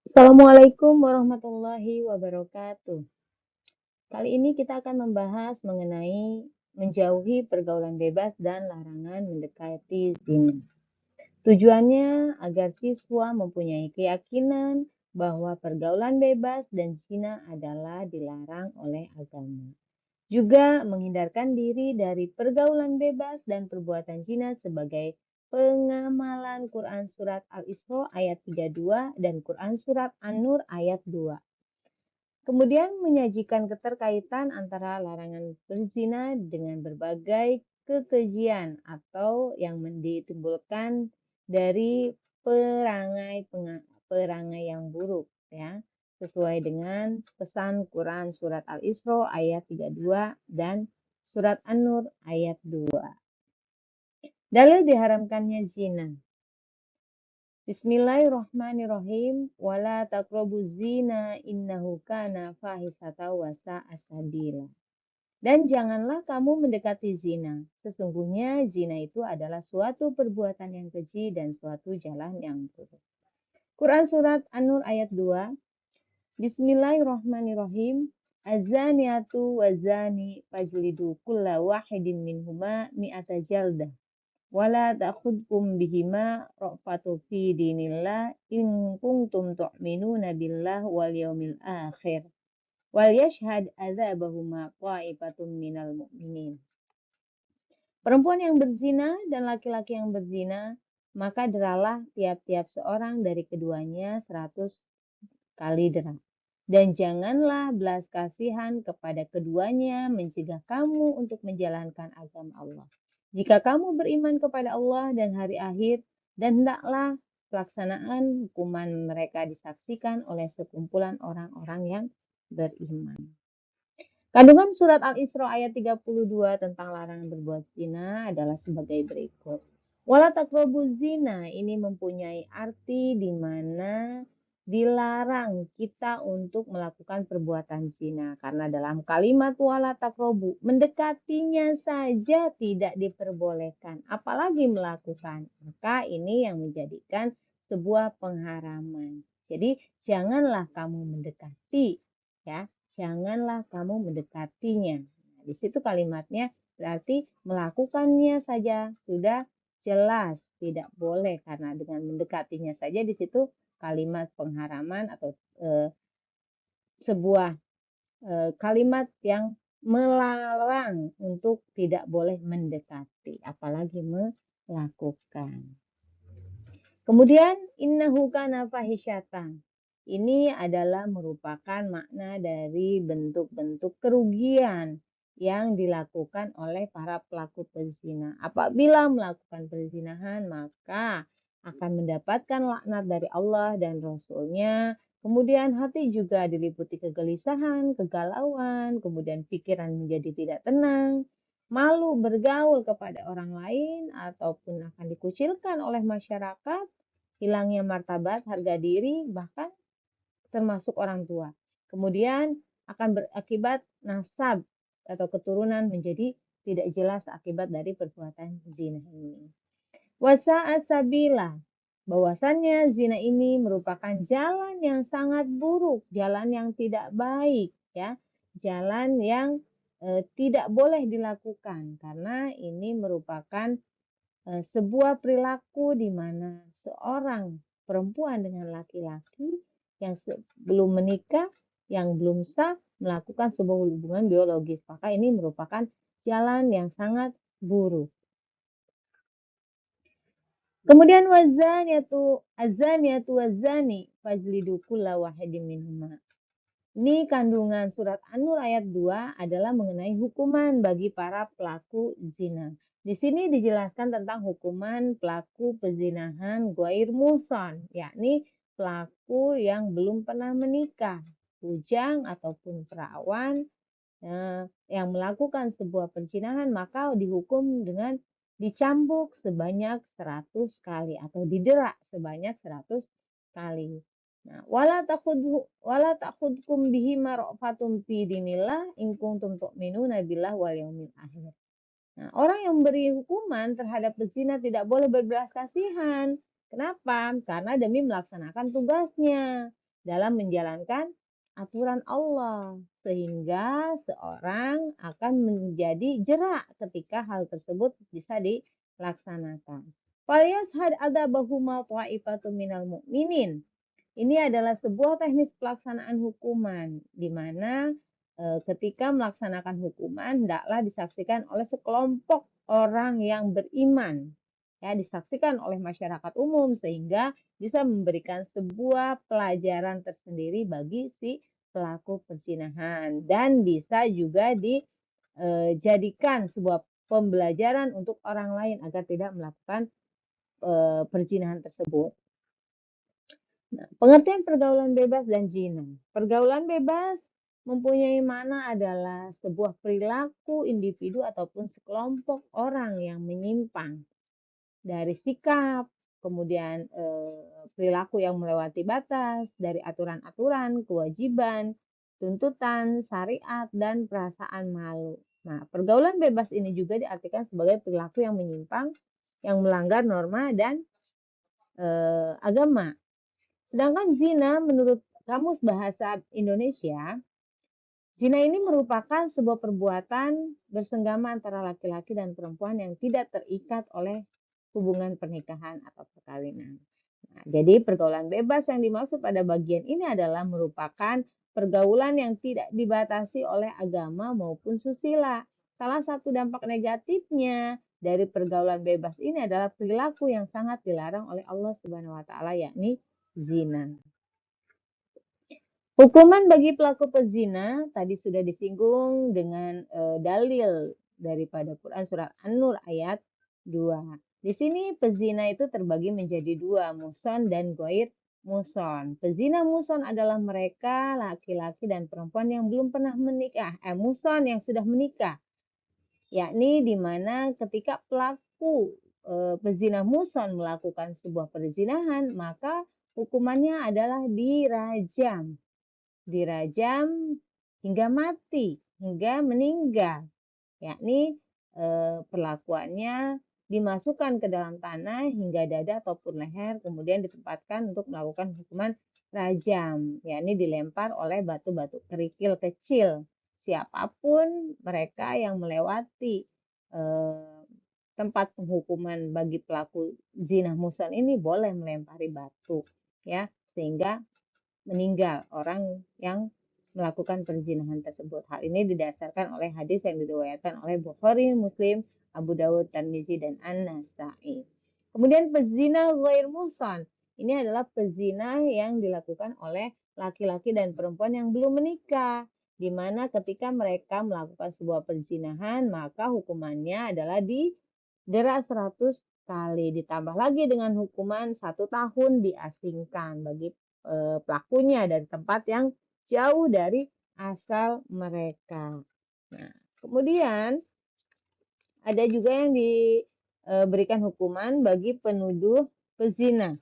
Assalamualaikum warahmatullahi wabarakatuh. Kali ini kita akan membahas mengenai menjauhi pergaulan bebas dan larangan mendekati zina. Tujuannya agar siswa mempunyai keyakinan bahwa pergaulan bebas dan zina adalah dilarang oleh agama. Juga menghindarkan diri dari pergaulan bebas dan perbuatan zina sebagai pengamalan Quran Surat Al-Isra ayat 32 dan Quran Surat An-Nur ayat 2. Kemudian menyajikan keterkaitan antara larangan berzina dengan berbagai kekejian atau yang ditimbulkan dari perangai yang buruk, ya, sesuai dengan pesan Quran surat Al-Isra ayat 32 dan surat An-Nur ayat 2. Dalil diharamkannya zina. Bismillahirrahmanirrahim. Wala taqrabuz zina innahu kana fahisata wa sa'a sabila. Dan janganlah kamu mendekati zina. Sesungguhnya zina itu adalah suatu perbuatan yang keji dan suatu jalan yang buruk. Quran surat An-Nur ayat 2. Bismillahirrahmanirrahim. Az-zaniatu waz-zani fajlidu kulla wahidin minhuma mi'ata jaldah. Wala ta'khudkum bihima ra'fatu fi dinillah in kuntum tu'minuna billah wal yaumil akhir. Wal yashhad adzabahuma qa'ifatun minal mu'minin. Perempuan yang berzina dan laki-laki yang berzina, maka deralah tiap-tiap seorang dari keduanya 100 kali dera. Dan janganlah belas kasihan kepada keduanya mencegah kamu untuk menjalankan agama Allah. Jika kamu beriman kepada Allah dan hari akhir, dan hendaklah pelaksanaan hukuman mereka disaksikan oleh sekumpulan orang-orang yang beriman. Kandungan surat Al-Isra ayat 32 tentang larangan berbuat zina adalah sebagai berikut. Wala taqrabuz zina ini mempunyai arti di mana dilarang kita untuk melakukan perbuatan zina. Karena dalam kalimat wala taqrabu, mendekatinya saja tidak diperbolehkan, apalagi melakukan. Maka ini yang menjadikan sebuah pengharaman. Jadi janganlah kamu mendekati, ya. Janganlah kamu mendekatinya. Nah, di situ kalimatnya berarti melakukannya saja sudah jelas tidak boleh, karena dengan mendekatinya saja di situ kalimat pengharaman atau sebuah kalimat yang melarang untuk tidak boleh mendekati, apalagi melakukan. Kemudian innahu kana fahisyatan. Ini adalah merupakan makna dari bentuk-bentuk kerugian yang dilakukan oleh para pelaku perzina. Apabila melakukan perzinahan, maka akan mendapatkan laknat dari Allah dan Rasul-Nya. Kemudian hati juga diliputi kegelisahan, kegalauan, kemudian pikiran menjadi tidak tenang, malu bergaul kepada orang lain, ataupun akan dikucilkan oleh masyarakat, hilangnya martabat, harga diri, bahkan termasuk orang tua. Kemudian akan berakibat nasab atau keturunan menjadi tidak jelas akibat dari perbuatan zina ini. Wasa'a sabila, bahwasannya zina ini merupakan jalan yang sangat buruk, jalan yang tidak baik, ya, jalan yang tidak boleh dilakukan, karena ini merupakan sebuah perilaku di mana seorang perempuan dengan laki-laki yang belum menikah, yang belum sah melakukan sebuah hubungan biologis, maka ini merupakan jalan yang sangat buruk. Kemudian azaniatu wazani fajlidu kulla wahidin minhuma. Ini kandungan surat An-Nur ayat 2 adalah mengenai hukuman bagi para pelaku zina. Di sini dijelaskan tentang hukuman pelaku pezinahan ghair muhsan, yakni pelaku yang belum pernah menikah, bujang ataupun perawan yang melakukan sebuah perzinahan, maka dihukum dengan dicambuk sebanyak 100 kali atau didera sebanyak 100 kali. Nah, wala takhudkum bihima ra'fatun fi dinillah in kuntum tu'minuna billah wal yaumil akhir. Nah, orang yang memberi hukuman terhadap pezina tidak boleh berbelas kasihan. Kenapa? Karena demi melaksanakan tugasnya. dalam menjalankan aturan Allah, sehingga seorang akan menjadi jerak ketika hal tersebut bisa dilaksanakan. Falyashhad adabahuma ta'ifatun minal mu'minin. Ini adalah sebuah teknis pelaksanaan hukuman, di mana ketika melaksanakan hukuman hendaklah disaksikan oleh sekelompok orang yang beriman, ya, disaksikan oleh masyarakat umum sehingga bisa memberikan sebuah pelajaran tersendiri bagi si pelaku perzinahan dan bisa juga dijadikan sebuah pembelajaran untuk orang lain agar tidak melakukan perzinahan tersebut. Nah, pengertian pergaulan bebas dan zina. Pergaulan bebas mempunyai makna adalah sebuah perilaku individu ataupun sekelompok orang yang menyimpang dari sikap, kemudian perilaku yang melewati batas, dari aturan-aturan, kewajiban, tuntutan, syariat, dan perasaan malu. Nah, pergaulan bebas ini juga diartikan sebagai perilaku yang menyimpang, yang melanggar norma dan agama. Sedangkan zina menurut Kamus Bahasa Indonesia, zina ini merupakan sebuah perbuatan bersenggama antara laki-laki dan perempuan yang tidak terikat oleh hubungan pernikahan atau perkawinan. Nah, jadi pergaulan bebas yang dimaksud pada bagian ini adalah merupakan pergaulan yang tidak dibatasi oleh agama maupun susila. Salah satu dampak negatifnya dari pergaulan bebas ini adalah perilaku yang sangat dilarang oleh Allah Subhanahu wa taala, yakni zina. Hukuman bagi pelaku pezina tadi sudah disinggung dengan dalil daripada Quran surat An-Nur ayat 2. Di sini pezina itu terbagi menjadi dua, muson dan goir muson. Pezina muson adalah mereka laki-laki dan perempuan yang belum pernah menikah. Muson yang sudah menikah, yakni di mana ketika pelaku pezina muson melakukan sebuah perzinahan, maka hukumannya adalah dirajam hingga mati, hingga meninggal, yakni perlakuannya dimasukkan ke dalam tanah hingga dada ataupun leher, kemudian ditempatkan untuk melakukan hukuman rajam, yakni dilempar oleh batu-batu kerikil kecil. Siapapun mereka yang melewati tempat penghukuman bagi pelaku zina muson ini boleh melempari batu, ya, sehingga meninggal orang yang melakukan perzinahan tersebut. Hal ini didasarkan oleh hadis yang diriwayatkan oleh Bukhari, Muslim, Abu Dawud, Tirmizi, dan An-Nasa'i. Kemudian pezina ghair muhsan. Ini adalah pezina yang dilakukan oleh laki-laki dan perempuan yang belum menikah, di mana ketika mereka melakukan sebuah perzinahan, maka hukumannya adalah didera 100 kali, ditambah lagi dengan hukuman 1 tahun diasingkan bagi pelakunya dari tempat yang jauh dari asal mereka. Nah, kemudian ada juga yang diberikan hukuman bagi penuduh pezina.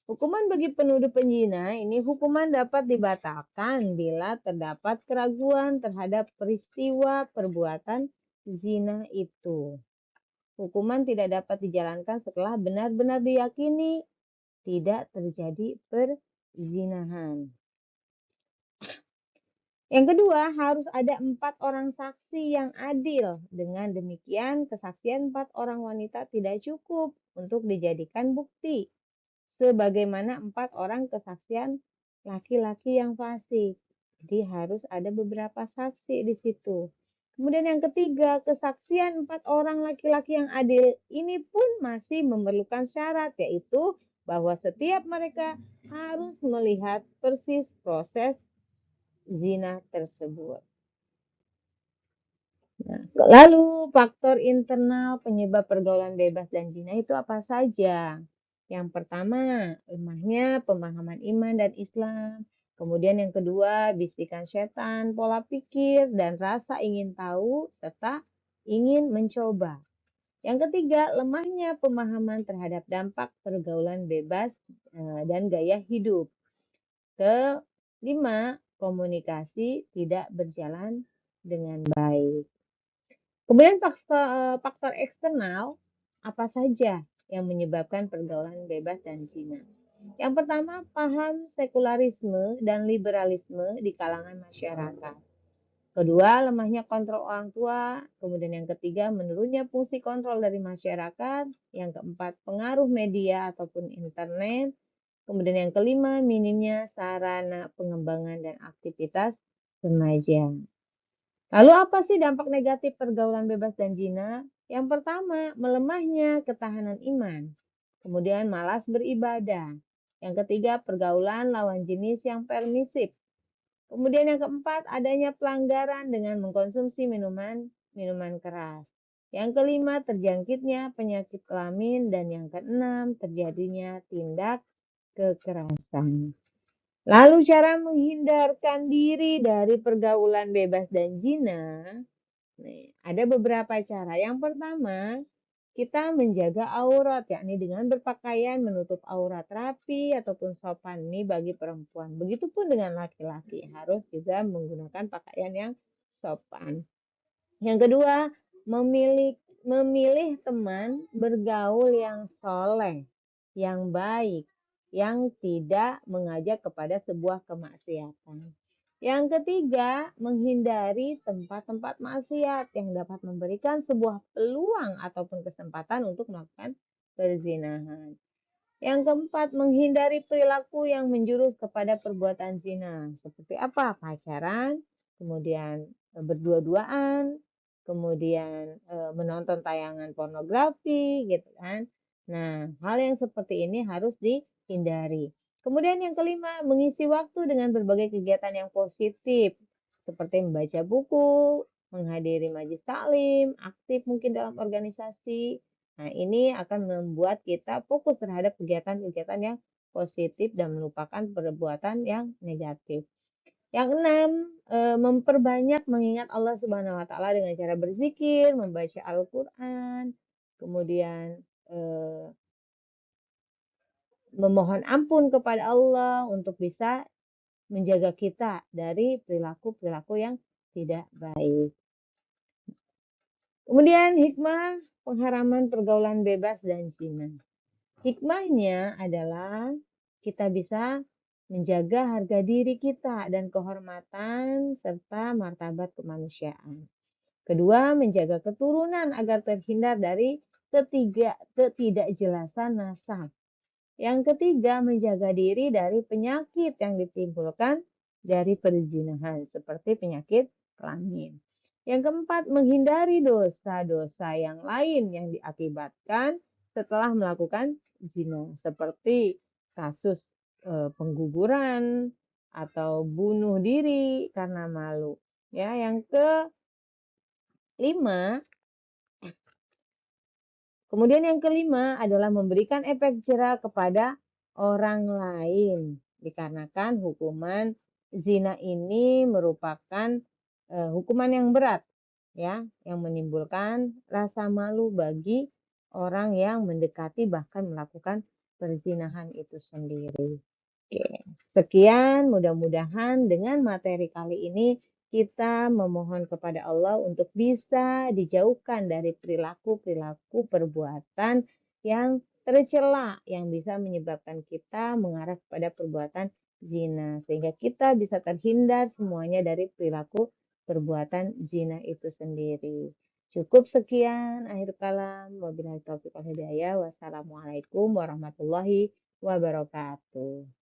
Hukuman bagi penuduh pezina ini hukuman dapat dibatalkan bila terdapat keraguan terhadap peristiwa perbuatan zina itu. Hukuman tidak dapat dijalankan setelah benar-benar diyakini tidak terjadi perzinahan. Yang kedua, harus ada 4 orang saksi yang adil. Dengan demikian, kesaksian 4 orang wanita tidak cukup untuk dijadikan bukti. Sebagaimana 4 orang kesaksian laki-laki yang fasik. Jadi harus ada beberapa saksi di situ. Kemudian yang ketiga, kesaksian 4 orang laki-laki yang adil ini pun masih memerlukan syarat, yaitu bahwa setiap mereka harus melihat persis proses zina tersebut. Nah, lalu faktor internal penyebab pergaulan bebas dan zina itu apa saja? Yang pertama, lemahnya pemahaman iman dan Islam. Kemudian yang kedua, bisikan setan, pola pikir, dan rasa ingin tahu, serta ingin mencoba. Yang ketiga, lemahnya pemahaman terhadap dampak pergaulan bebas dan gaya hidup. Kelima, komunikasi tidak berjalan dengan baik. Kemudian faktor eksternal, apa saja yang menyebabkan pergaulan bebas dan zina? Yang pertama, paham sekularisme dan liberalisme di kalangan masyarakat. Kedua, lemahnya kontrol orang tua. Kemudian yang ketiga, menurunnya fungsi kontrol dari masyarakat. Yang keempat, pengaruh media ataupun internet. Kemudian yang kelima, minimnya sarana pengembangan dan aktivitas remaja. Lalu apa sih dampak negatif pergaulan bebas dan zina? Yang pertama, melemahnya ketahanan iman. Kemudian malas beribadah. Yang ketiga, pergaulan lawan jenis yang permisif. Kemudian yang keempat, adanya pelanggaran dengan mengkonsumsi minuman keras. Yang kelima, terjangkitnya penyakit kelamin. Dan yang keenam, terjadinya tindak kekerasan. Lalu cara menghindarkan diri dari pergaulan bebas dan zina, ada beberapa cara. Yang pertama, kita menjaga aurat, yakni dengan berpakaian menutup aurat rapi ataupun sopan ini bagi perempuan. Begitupun dengan laki-laki, harus juga menggunakan pakaian yang sopan. Yang kedua, memilih teman bergaul yang soleh, yang baik, yang tidak mengajak kepada sebuah kemaksiatan. Yang ketiga, menghindari tempat-tempat maksiat yang dapat memberikan sebuah peluang ataupun kesempatan untuk melakukan perzinahan. Yang keempat, menghindari perilaku yang menjurus kepada perbuatan zina. Seperti apa? Pacaran, kemudian berdua-duaan, kemudian menonton tayangan pornografi, gitu kan. Nah, hal yang seperti ini harus dihindari. Kemudian yang kelima, mengisi waktu dengan berbagai kegiatan yang positif, seperti membaca buku, menghadiri majelis taklim, aktif mungkin dalam organisasi. Nah, ini akan membuat kita fokus terhadap kegiatan-kegiatan yang positif dan melupakan perbuatan yang negatif. Yang keenam, memperbanyak mengingat Allah Subhanahu wa taala dengan cara berzikir, membaca Al-Qur'an, kemudian memohon ampun kepada Allah untuk bisa menjaga kita dari perilaku-perilaku yang tidak baik. Kemudian hikmah pengharaman pergaulan bebas dan zina. Hikmahnya adalah kita bisa menjaga harga diri kita dan kehormatan serta martabat kemanusiaan. Kedua, menjaga keturunan agar terhindar dari ketidakjelasan nasab. Yang ketiga, menjaga diri dari penyakit yang ditimbulkan dari perzinahan, seperti penyakit kelamin. Yang keempat, menghindari dosa-dosa yang lain yang diakibatkan setelah melakukan zina, seperti kasus pengguguran atau bunuh diri karena malu. Ya, yang kelima, kemudian yang kelima adalah memberikan efek jerah kepada orang lain. Dikarenakan hukuman zina ini merupakan hukuman yang berat, ya, yang menimbulkan rasa malu bagi orang yang mendekati bahkan melakukan perzinahan itu sendiri. Oke. Sekian, mudah-mudahan dengan materi kali ini kita memohon kepada Allah untuk bisa dijauhkan dari perilaku-perilaku perbuatan yang tercela yang bisa menyebabkan kita mengarah kepada perbuatan zina sehingga kita bisa terhindar semuanya dari perilaku perbuatan zina itu sendiri. Cukup sekian akhir kalam. Wabillahi taufiq wal hidayah. Wassalamualaikum warahmatullahi wabarakatuh.